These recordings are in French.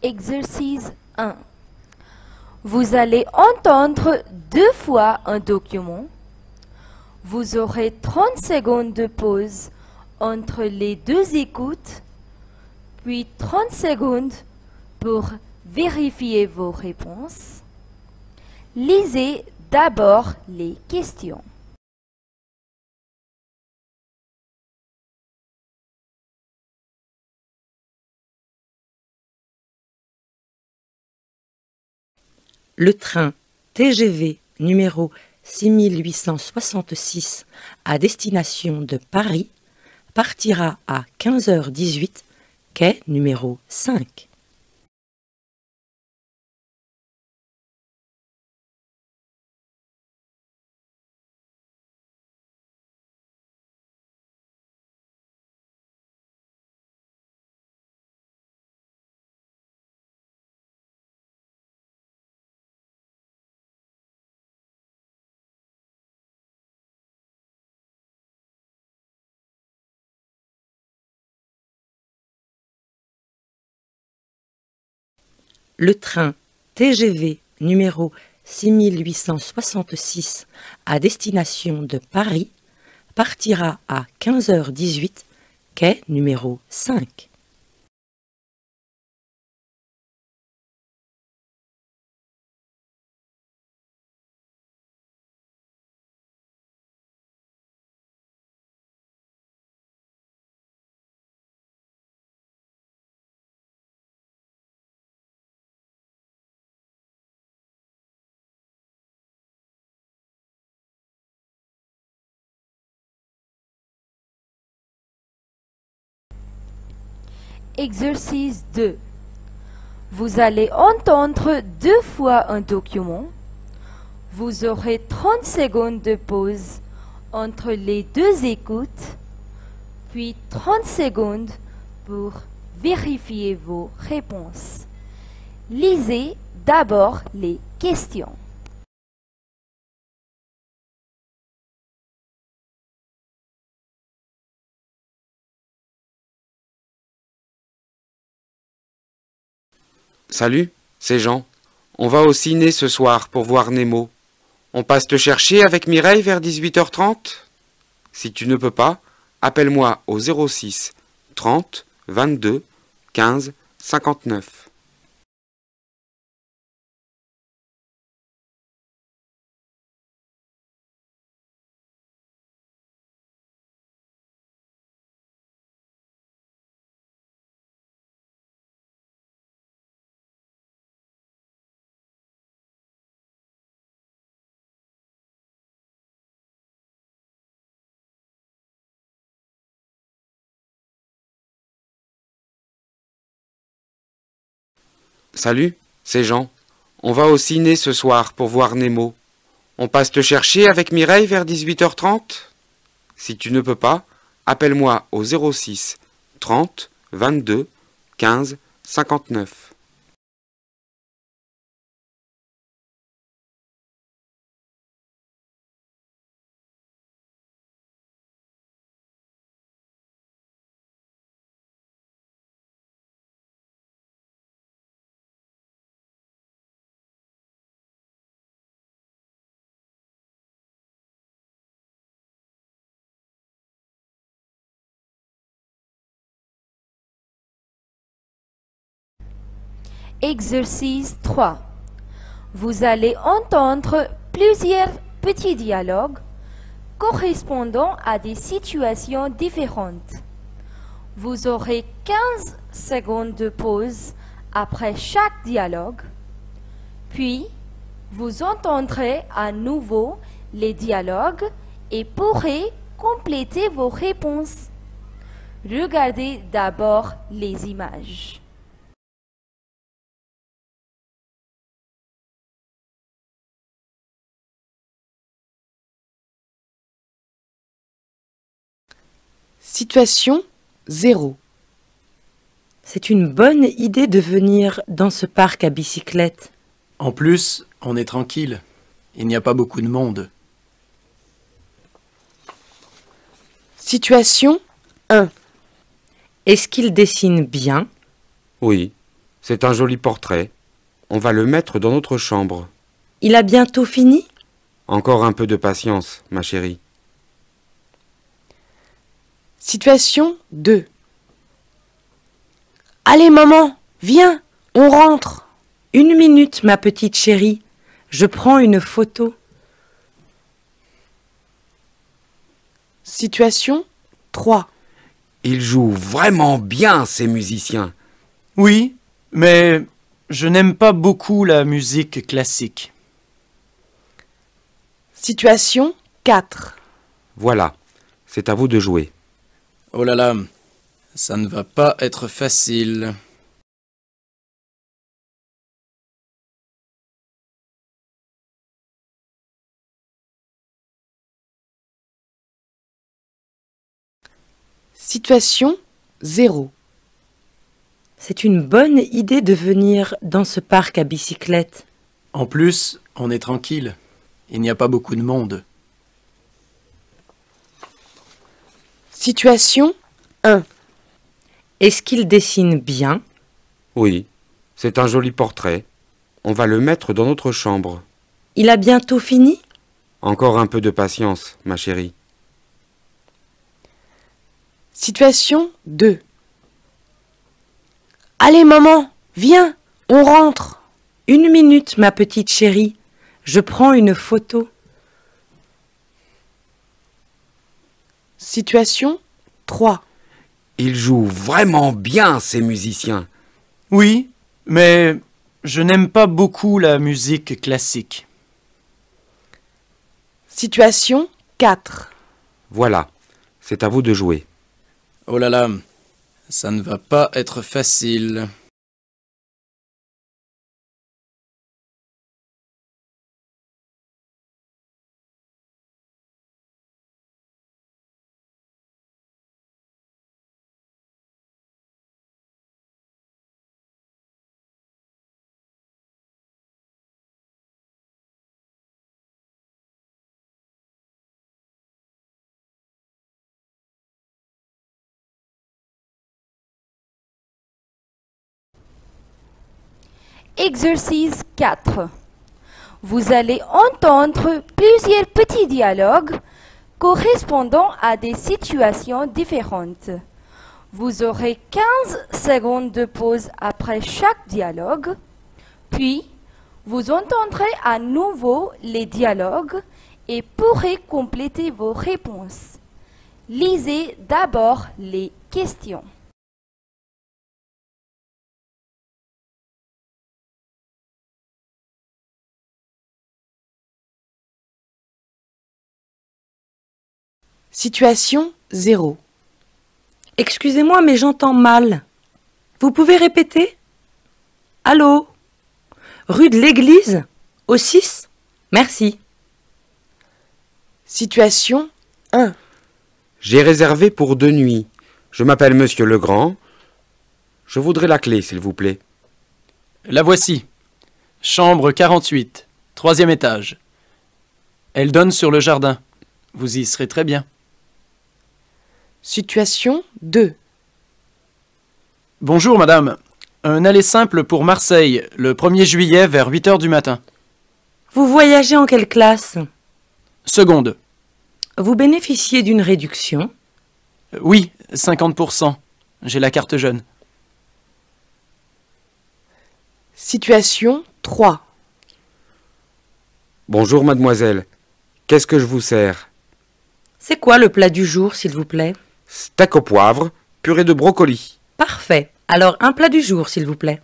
Exercice 1. Vous allez entendre 2 fois un document. Vous aurez 30 secondes de pause entre les 2 écoutes, puis 30 secondes pour vérifier vos réponses. Lisez d'abord les questions. Le train TGV numéro 6866 à destination de Paris partira à 15h18, quai numéro 5. Le train TGV numéro 6866 à destination de Paris partira à 15h18, quai numéro 5. Exercice 2. Vous allez entendre 2 fois un document. Vous aurez 30 secondes de pause entre les 2 écoutes, puis 30 secondes pour vérifier vos réponses. Lisez d'abord les questions. Salut, c'est Jean. On va au ciné ce soir pour voir Nemo. On passe te chercher avec Mireille vers 18h30 ? Si tu ne peux pas, appelle-moi au 06 30 22 15 59. Salut, c'est Jean. On va au ciné ce soir pour voir Nemo. On passe te chercher avec Mireille vers 18h30 ? Si tu ne peux pas, appelle-moi au 06 30 22 15 59. Exercice 3. Vous allez entendre plusieurs petits dialogues correspondant à des situations différentes. Vous aurez 15 secondes de pause après chaque dialogue, puis vous entendrez à nouveau les dialogues et pourrez compléter vos réponses. Regardez d'abord les images. Situation 0. C'est une bonne idée de venir dans ce parc à bicyclette. En plus, on est tranquille. Il n'y a pas beaucoup de monde. Situation 1. Est-ce qu'il dessine bien? Oui, c'est un joli portrait. On va le mettre dans notre chambre. Il a bientôt fini? Encore un peu de patience, ma chérie. Situation 2. Allez, maman, viens, on rentre. 1 minute, ma petite chérie. Je prends une photo. Situation 3. Ils jouent vraiment bien, ces musiciens. Oui, mais je n'aime pas beaucoup la musique classique. Situation 4. Voilà, c'est à vous de jouer. Oh là là, ça ne va pas être facile. Situation 0. C'est une bonne idée de venir dans ce parc à bicyclette. En plus, on est tranquille. Il n'y a pas beaucoup de monde. Situation 1. Est-ce qu'il dessine bien? Oui, c'est un joli portrait. On va le mettre dans notre chambre. Il a bientôt fini? Encore un peu de patience, ma chérie. Situation 2. Allez, maman, viens, on rentre. 1 minute, ma petite chérie. Je prends une photo. Situation 3. Ils jouent vraiment bien, ces musiciens. Oui, mais je n'aime pas beaucoup la musique classique. Situation 4. Voilà, c'est à vous de jouer. Oh là là, ça ne va pas être facile. Exercice 4. Vous allez entendre plusieurs petits dialogues correspondant à des situations différentes. Vous aurez 15 secondes de pause après chaque dialogue, puis vous entendrez à nouveau les dialogues et pourrez compléter vos réponses. Lisez d'abord les questions. Situation 0. Excusez-moi, mais j'entends mal. Vous pouvez répéter? Allô? Rue de l'Église? Au 6? Merci. Situation 1. J'ai réservé pour 2 nuits. Je m'appelle Monsieur Legrand. Je voudrais la clé, s'il vous plaît. La voici. Chambre 48, 3e étage. Elle donne sur le jardin. Vous y serez très bien. Situation 2. Bonjour madame. Un aller simple pour Marseille, le 1er juillet vers 8 h du matin. Vous voyagez en quelle classe? Seconde. Vous bénéficiez d'une réduction? Oui, 50%. J'ai la carte jeune. Situation 3. Bonjour, mademoiselle. Qu'est-ce que je vous sers? C'est quoi le plat du jour, s'il vous plaît? Steak au poivre, purée de brocoli. Parfait. Alors, un plat du jour, s'il vous plaît.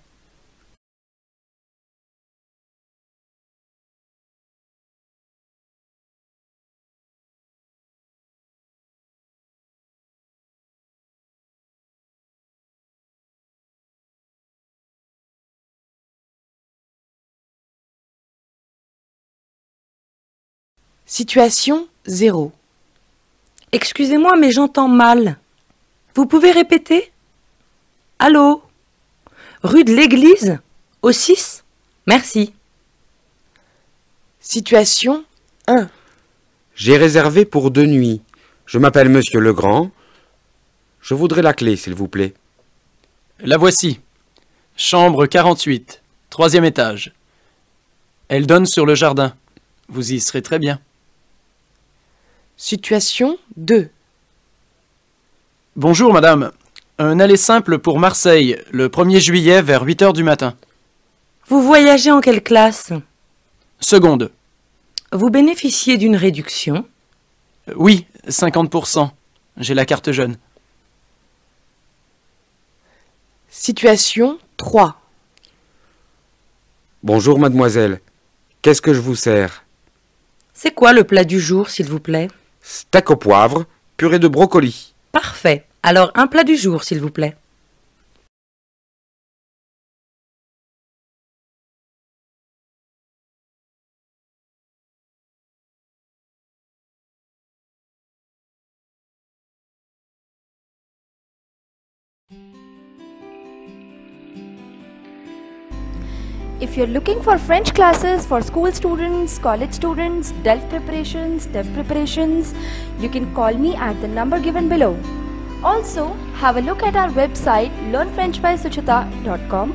Situation 0. Excusez-moi, mais j'entends mal. Vous pouvez répéter? Allô? Rue de l'Église? Au 6? Merci. Situation 1. J'ai réservé pour 2 nuits. Je m'appelle Monsieur Legrand. Je voudrais la clé, s'il vous plaît. La voici. Chambre 48, troisième étage. Elle donne sur le jardin. Vous y serez très bien. Situation 2. Bonjour madame. Un aller simple pour Marseille, le 1er juillet vers 8 heures du matin. Vous voyagez en quelle classe? Seconde. Vous bénéficiez d'une réduction? Oui, 50%. J'ai la carte jeune. Situation 3. Bonjour mademoiselle. Qu'est-ce que je vous sers? C'est quoi le plat du jour, s'il vous plaît? Steak au poivre, purée de brocoli. Parfait. Alors, un plat du jour, s'il vous plaît. If you're looking for French classes for school students, college students, DELF preparations, TEF preparations, you can call me at the number given below. Also, have a look at our website learnfrenchbysuchita.com,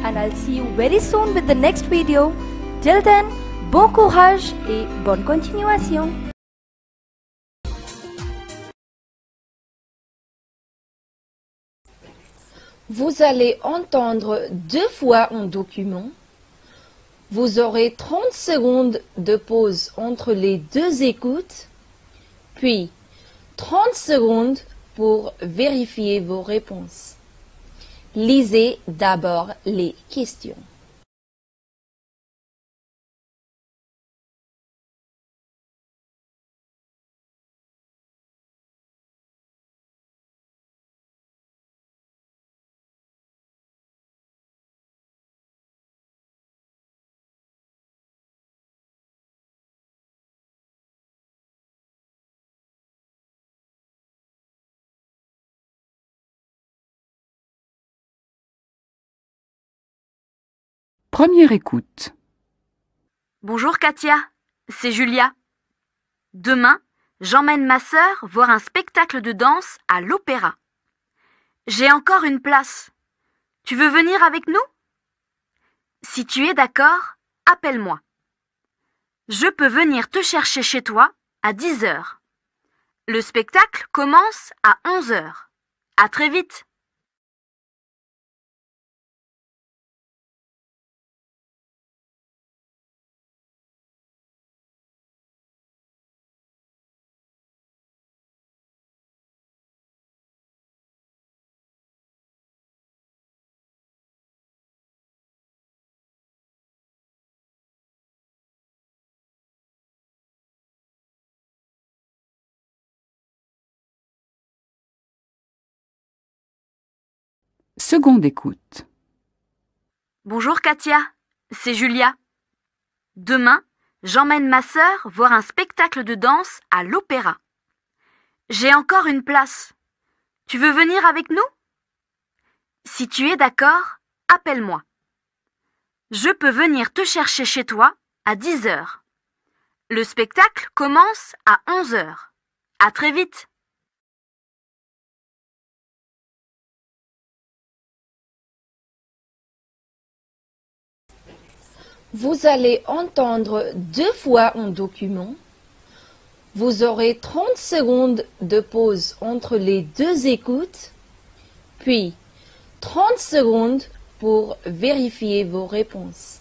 and I'll see you very soon with the next video. Till then, bon courage et bonne continuation. Vous allez entendre 2 fois un document. Vous aurez 30 secondes de pause entre les 2 écoutes, puis 30 secondes pour vérifier vos réponses. Lisez d'abord les questions. Première écoute. Bonjour Katia, c'est Julia. Demain, j'emmène ma sœur voir un spectacle de danse à l'opéra. J'ai encore une place. Tu veux venir avec nous? Si tu es d'accord, appelle-moi. Je peux venir te chercher chez toi à 10 heures. Le spectacle commence à 11 heures. À très vite. Seconde écoute. Bonjour Katia, c'est Julia. Demain, j'emmène ma sœur voir un spectacle de danse à l'opéra. J'ai encore une place. Tu veux venir avec nous? Si tu es d'accord, appelle-moi. Je peux venir te chercher chez toi à 10 heures. Le spectacle commence à 11 heures. À très vite. Vous allez entendre 2 fois un document. Vous aurez 30 secondes de pause entre les 2 écoutes, puis 30 secondes pour vérifier vos réponses.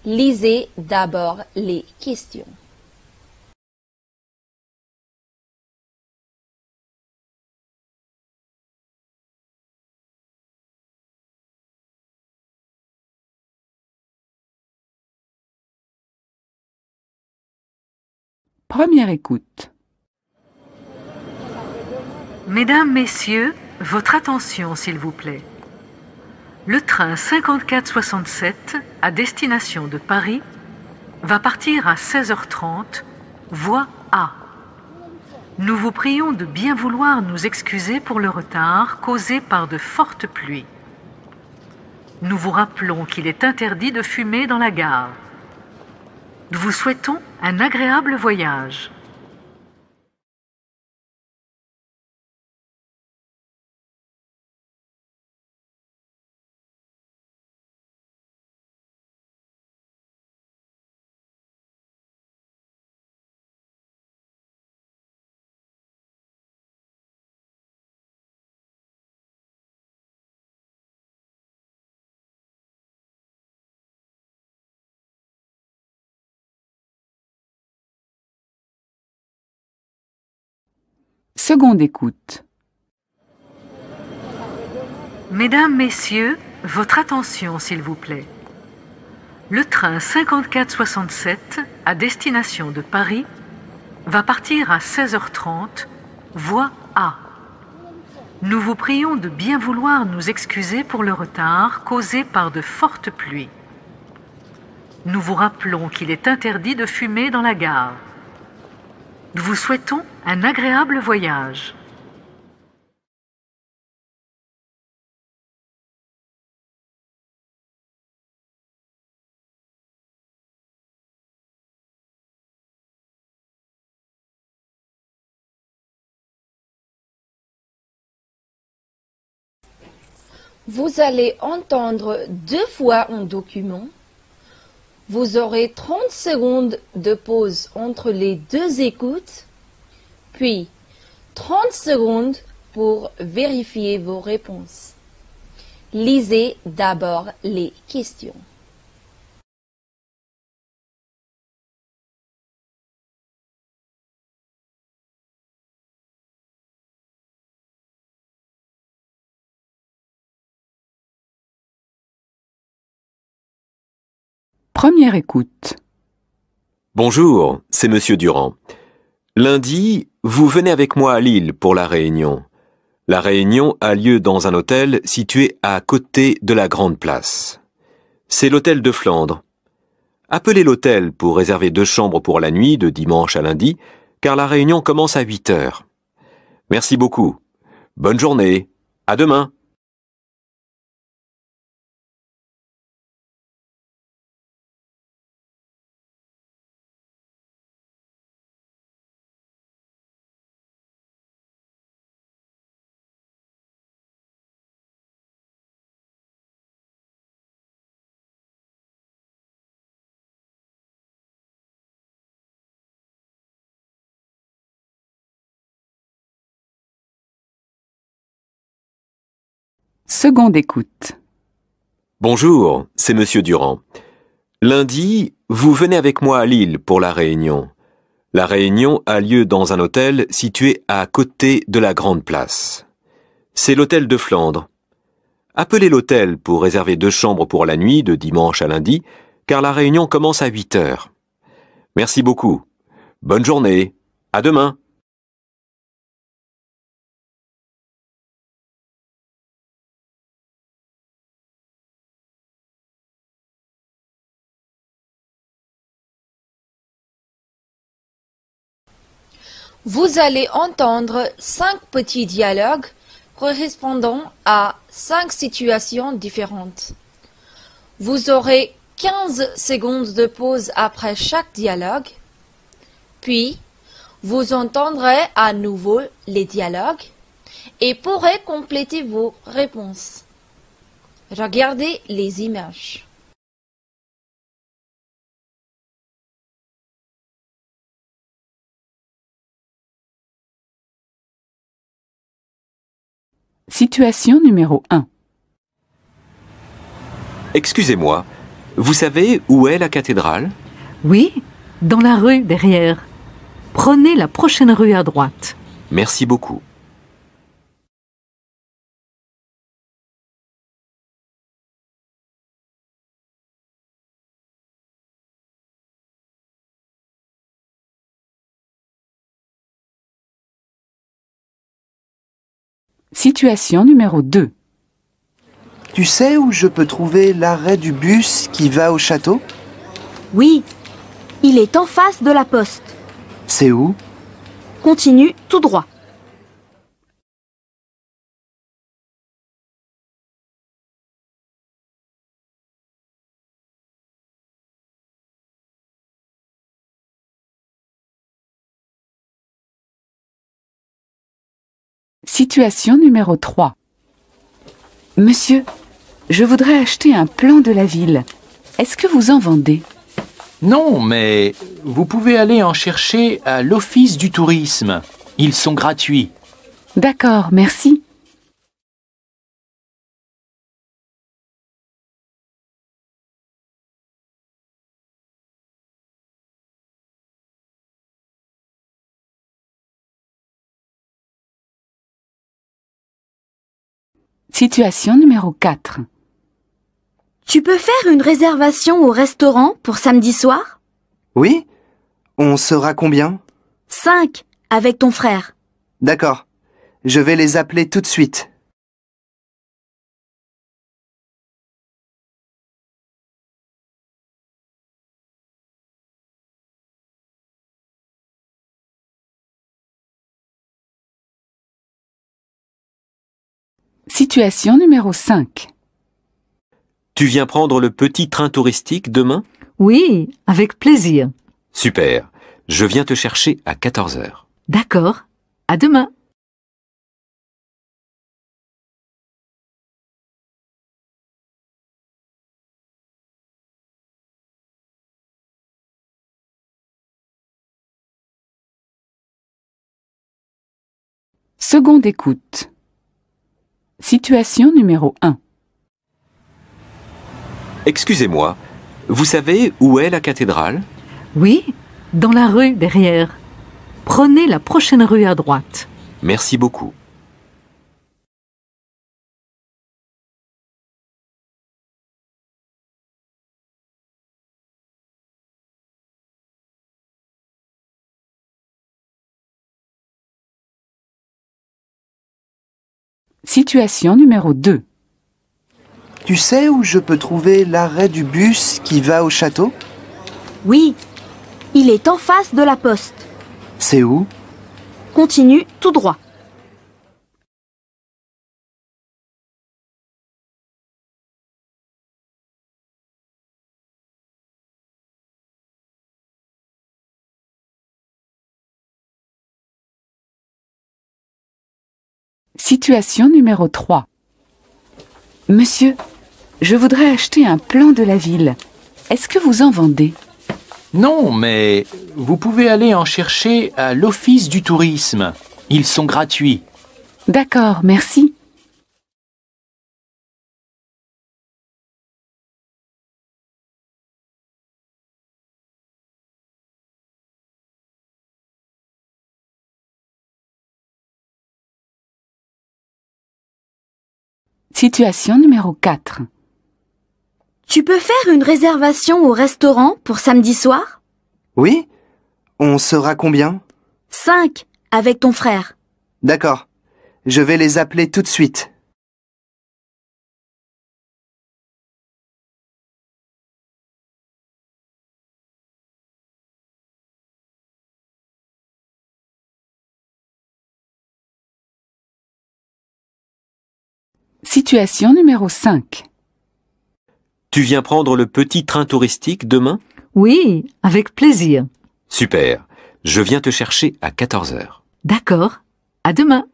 Lisez d'abord les questions. Première écoute. Mesdames, Messieurs, votre attention s'il vous plaît. Le train 5467 à destination de Paris va partir à 16h30, voie A. Nous vous prions de bien vouloir nous excuser pour le retard causé par de fortes pluies. Nous vous rappelons qu'il est interdit de fumer dans la gare. Nous vous souhaitons un agréable voyage. Seconde écoute. Mesdames, Messieurs, votre attention s'il vous plaît. Le train 5467 à destination de Paris va partir à 16h30, voie A. Nous vous prions de bien vouloir nous excuser pour le retard causé par de fortes pluies. Nous vous rappelons qu'il est interdit de fumer dans la gare. Nous vous souhaitons un agréable voyage. Vous allez entendre 2 fois un document. Vous aurez 30 secondes de pause entre les 2 écoutes, puis 30 secondes pour vérifier vos réponses. Lisez d'abord les questions. Première écoute. Bonjour, c'est Monsieur Durand. Lundi, vous venez avec moi à Lille pour la réunion. La réunion a lieu dans un hôtel situé à côté de la Grande Place. C'est l'hôtel de Flandre. Appelez l'hôtel pour réserver 2 chambres pour la nuit de dimanche à lundi, car la réunion commence à 8 heures. Merci beaucoup. Bonne journée. À demain. Seconde écoute. Bonjour, c'est Monsieur Durand. Lundi, vous venez avec moi à Lille pour la réunion. La réunion a lieu dans un hôtel situé à côté de la Grande Place. C'est l'hôtel de Flandre. Appelez l'hôtel pour réserver 2 chambres pour la nuit de dimanche à lundi, car la réunion commence à 8 heures. Merci beaucoup. Bonne journée. À demain. Vous allez entendre 5 petits dialogues correspondant à 5 situations différentes. Vous aurez 15 secondes de pause après chaque dialogue, puis vous entendrez à nouveau les dialogues et pourrez compléter vos réponses. Regardez les images. Situation numéro 1. Excusez-moi, vous savez où est la cathédrale? Oui, dans la rue derrière. Prenez la prochaine rue à droite. Merci beaucoup. Situation numéro 2. Tu sais où je peux trouver l'arrêt du bus qui va au château? Oui, il est en face de la poste. C'est où? Continue tout droit. Situation numéro 3. Monsieur, je voudrais acheter un plan de la ville. Est-ce que vous en vendez? Non, mais vous pouvez aller en chercher à l'Office du tourisme. Ils sont gratuits. D'accord, merci. Situation numéro 4. Tu peux faire une réservation au restaurant pour samedi soir? Oui? On sera combien? 5, avec ton frère. D'accord. Je vais les appeler tout de suite. Situation numéro 5. Tu viens prendre le petit train touristique demain? Oui, avec plaisir. Super. Je viens te chercher à 14 heures. D'accord. À demain. Seconde écoute. Situation numéro 1. Excusez-moi, vous savez où est la cathédrale? Oui, dans la rue derrière. Prenez la prochaine rue à droite. Merci beaucoup. Situation numéro 2. Tu sais où je peux trouver l'arrêt du bus qui va au château? Oui, il est en face de la poste. C'est où? Continue tout droit. Situation numéro 3. Monsieur, je voudrais acheter un plan de la ville. Est-ce que vous en vendez? Non, mais vous pouvez aller en chercher à l'Office du tourisme. Ils sont gratuits. D'accord, merci. Situation numéro 4. Tu peux faire une réservation au restaurant pour samedi soir? Oui? On sera combien? 5, avec ton frère. D'accord. Je vais les appeler tout de suite. Situation numéro 5. Tu viens prendre le petit train touristique demain? Oui, avec plaisir. Super. Je viens te chercher à 14 heures. D'accord. À demain.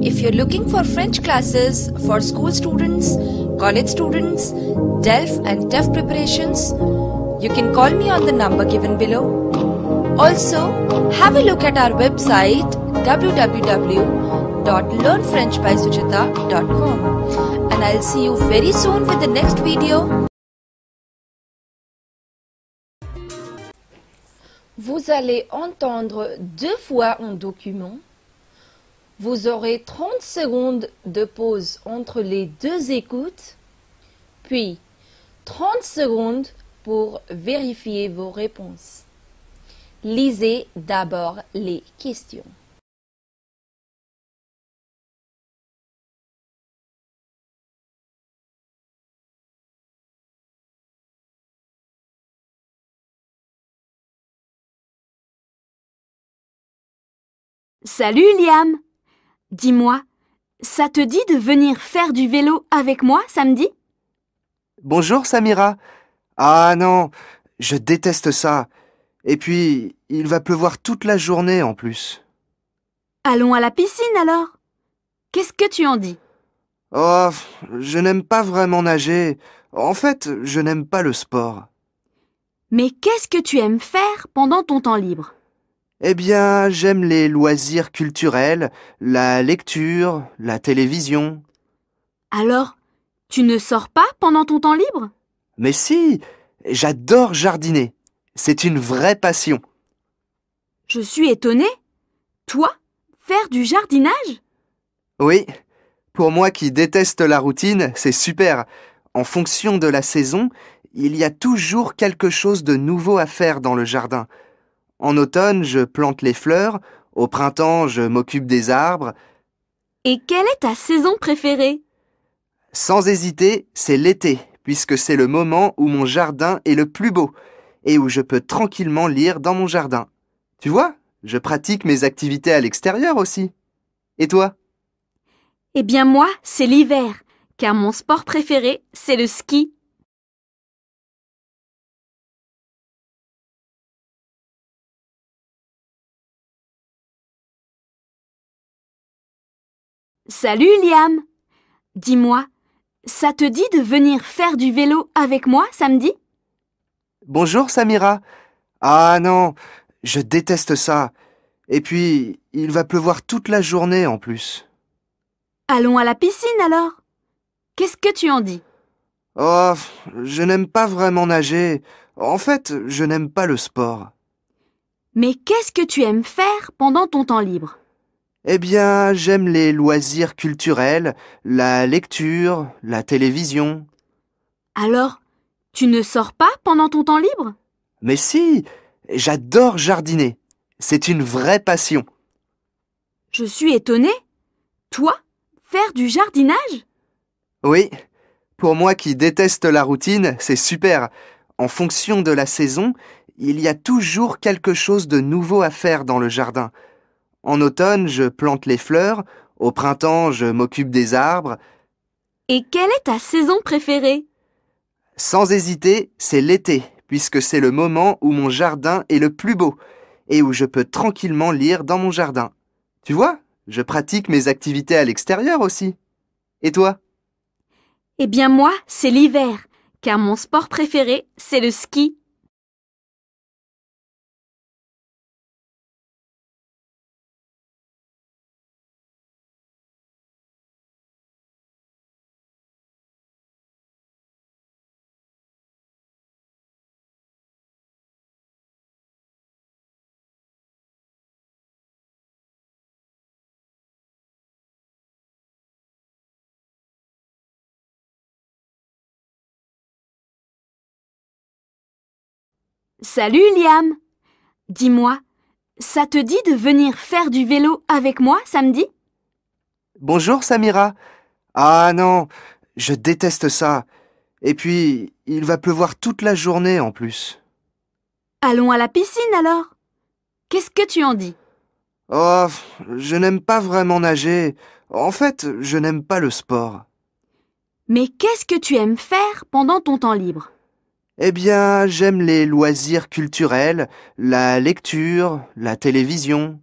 If you're looking for French classes for school students, college students, DELF and TEF preparations, you can call me on the number given below. Also, have a look at our website www.learnfrenchbysuchita.com, and I'll see you very soon with the next video. Vous allez entendre 2 fois un document. Vous aurez 30 secondes de pause entre les 2 écoutes, puis 30 secondes pour vérifier vos réponses. Lisez d'abord les questions. Salut Liam. Dis-moi, ça te dit de venir faire du vélo avec moi samedi? Bonjour Samira. Ah non, je déteste ça. Et puis, il va pleuvoir toute la journée en plus. Allons à la piscine alors. Qu'est-ce que tu en dis? Oh, je n'aime pas vraiment nager. En fait, je n'aime pas le sport. Mais qu'est-ce que tu aimes faire pendant ton temps libre? Eh bien, j'aime les loisirs culturels, la lecture, la télévision. Alors, tu ne sors pas pendant ton temps libre? Mais si, j'adore jardiner. C'est une vraie passion. Je suis étonnée. Toi, faire du jardinage? Oui, pour moi qui déteste la routine, c'est super. En fonction de la saison, il y a toujours quelque chose de nouveau à faire dans le jardin. En automne, je plante les fleurs, au printemps, je m'occupe des arbres. Et quelle est ta saison préférée? Sans hésiter, c'est l'été, puisque c'est le moment où mon jardin est le plus beau et où je peux tranquillement lire dans mon jardin. Tu vois, je pratique mes activités à l'extérieur aussi. Et toi? Eh bien moi, c'est l'hiver, car mon sport préféré, c'est le ski. Salut Liam! Dis-moi, ça te dit de venir faire du vélo avec moi samedi? Bonjour Samira. Ah non, je déteste ça. Et puis, il va pleuvoir toute la journée en plus. Allons à la piscine alors. Qu'est-ce que tu en dis? Oh, je n'aime pas vraiment nager. En fait, je n'aime pas le sport. Mais qu'est-ce que tu aimes faire pendant ton temps libre? Eh bien, j'aime les loisirs culturels, la lecture, la télévision. Alors, tu ne sors pas pendant ton temps libre? Mais si, j'adore jardiner. C'est une vraie passion. Je suis étonnée. Toi, faire du jardinage? Oui, pour moi qui déteste la routine, c'est super. En fonction de la saison, il y a toujours quelque chose de nouveau à faire dans le jardin. En automne, je plante les fleurs, au printemps, je m'occupe des arbres. Et quelle est ta saison préférée? Sans hésiter, c'est l'été, puisque c'est le moment où mon jardin est le plus beau et où je peux tranquillement lire dans mon jardin. Tu vois, je pratique mes activités à l'extérieur aussi. Et toi? Eh bien moi, c'est l'hiver, car mon sport préféré, c'est le ski. Salut Liam! Dis-moi, ça te dit de venir faire du vélo avec moi samedi? Bonjour Samira. Ah non, je déteste ça. Et puis, il va pleuvoir toute la journée en plus. Allons à la piscine alors. Qu'est-ce que tu en dis? Oh, je n'aime pas vraiment nager. En fait, je n'aime pas le sport. Mais qu'est-ce que tu aimes faire pendant ton temps libre? Eh bien, j'aime les loisirs culturels, la lecture, la télévision.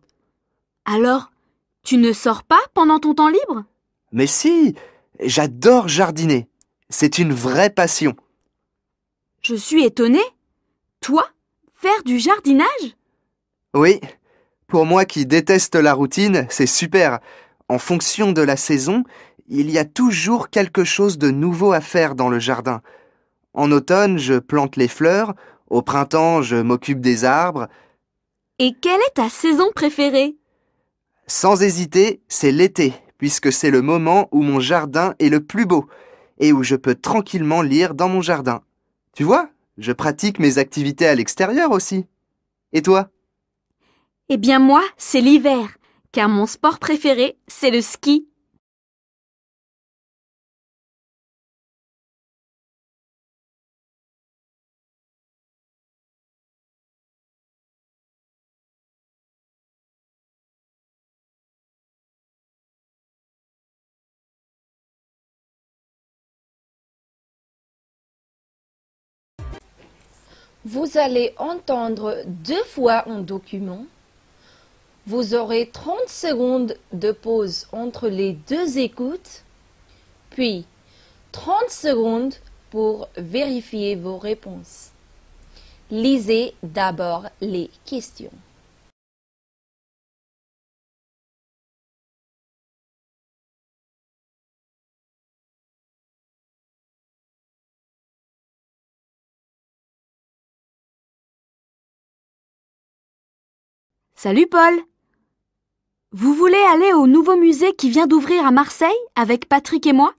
Alors, tu ne sors pas pendant ton temps libre? Mais si, j'adore jardiner. C'est une vraie passion. Je suis étonnée. Toi, faire du jardinage? Oui, pour moi qui déteste la routine, c'est super. En fonction de la saison, il y a toujours quelque chose de nouveau à faire dans le jardin. En automne, je plante les fleurs, au printemps, je m'occupe des arbres. Et quelle est ta saison préférée? Sans hésiter, c'est l'été, puisque c'est le moment où mon jardin est le plus beau et où je peux tranquillement lire dans mon jardin. Tu vois, je pratique mes activités à l'extérieur aussi. Et toi? Eh bien moi, c'est l'hiver, car mon sport préféré, c'est le ski. Vous allez entendre 2 fois un document. Vous aurez 30 secondes de pause entre les 2 écoutes, puis 30 secondes pour vérifier vos réponses. Lisez d'abord les questions. Salut Paul! Vous voulez aller au nouveau musée qui vient d'ouvrir à Marseille avec Patrick et moi?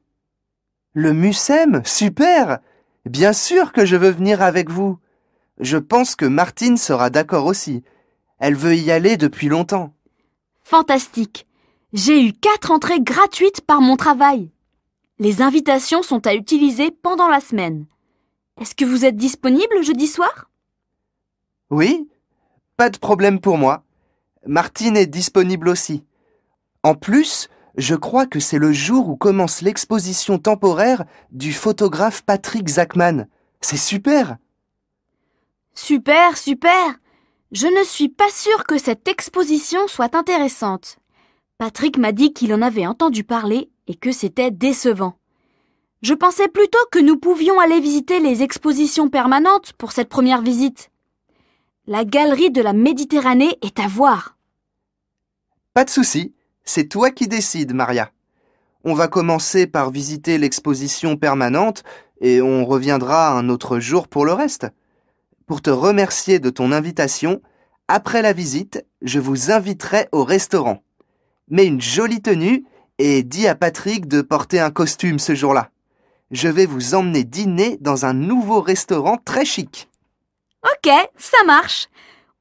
Le Mucem, super! Bien sûr que je veux venir avec vous. Je pense que Martine sera d'accord aussi. Elle veut y aller depuis longtemps. Fantastique! J'ai eu 4 entrées gratuites par mon travail. Les invitations sont à utiliser pendant la semaine. Est-ce que vous êtes disponible jeudi soir? Oui, pas de problème pour moi. Martine est disponible aussi. En plus, je crois que c'est le jour où commence l'exposition temporaire du photographe Patrick Zachman. C'est super! Super, super! Je ne suis pas sûre que cette exposition soit intéressante. Patrick m'a dit qu'il en avait entendu parler et que c'était décevant. Je pensais plutôt que nous pouvions aller visiter les expositions permanentes pour cette première visite. La galerie de la Méditerranée est à voir. Pas de souci, c'est toi qui décides, Maria. On va commencer par visiter l'exposition permanente et on reviendra un autre jour pour le reste. Pour te remercier de ton invitation, après la visite, je vous inviterai au restaurant. Mets une jolie tenue et dis à Patrick de porter un costume ce jour-là. Je vais vous emmener dîner dans un nouveau restaurant très chic. Ok, ça marche.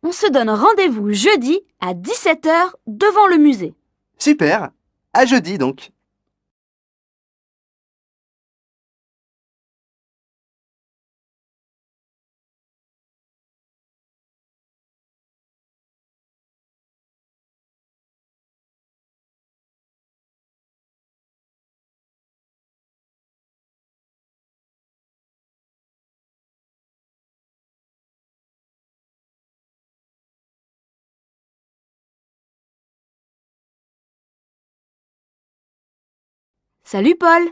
On se donne rendez-vous jeudi à 17 h devant le musée. Super, à jeudi donc. Salut Paul!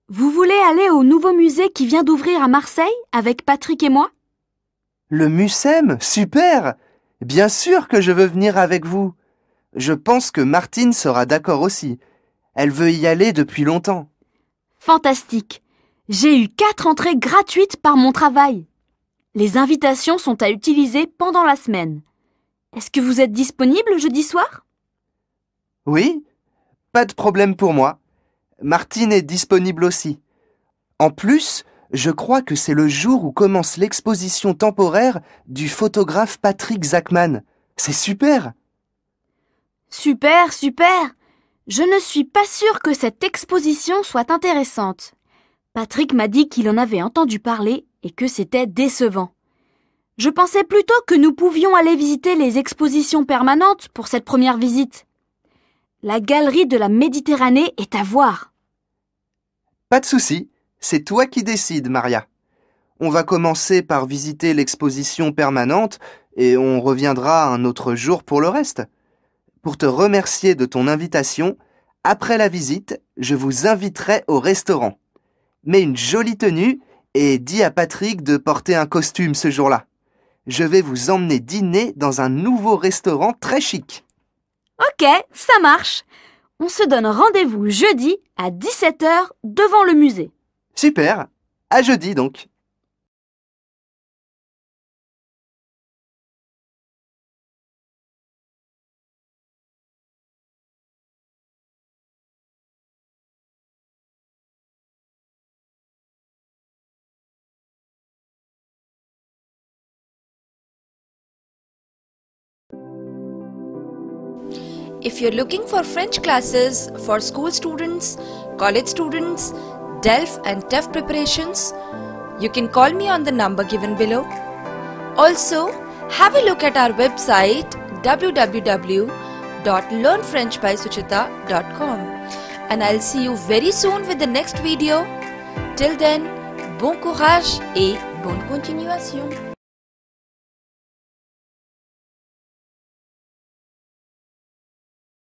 Vous voulez aller au nouveau musée qui vient d'ouvrir à Marseille avec Patrick et moi? Le Mucem, super! Bien sûr que je veux venir avec vous. Je pense que Martine sera d'accord aussi. Elle veut y aller depuis longtemps. Fantastique! J'ai eu 4 entrées gratuites par mon travail. Les invitations sont à utiliser pendant la semaine. Est-ce que vous êtes disponible jeudi soir? Oui, pas de problème pour moi. Martine est disponible aussi. En plus, je crois que c'est le jour où commence l'exposition temporaire du photographe Patrick Zachman. C'est super! Super, super! Je ne suis pas sûre que cette exposition soit intéressante. Patrick m'a dit qu'il en avait entendu parler et que c'était décevant. Je pensais plutôt que nous pouvions aller visiter les expositions permanentes pour cette première visite. La galerie de la Méditerranée est à voir. Pas de souci, c'est toi qui décides, Maria. On va commencer par visiter l'exposition permanente et on reviendra un autre jour pour le reste. Pour te remercier de ton invitation, après la visite, je vous inviterai au restaurant. Mets une jolie tenue et dis à Patrick de porter un costume ce jour-là. Je vais vous emmener dîner dans un nouveau restaurant très chic. Ok, ça marche. On se donne rendez-vous jeudi à 17 h devant le musée. Super, à jeudi donc. If you're looking for French classes for school students, college students, DELF and TEF preparations, you can call me on the number given below. Also, have a look at our website www.learnfrenchbysuchita.com, and I'll see you very soon with the next video. Till then, bon courage et bonne continuation.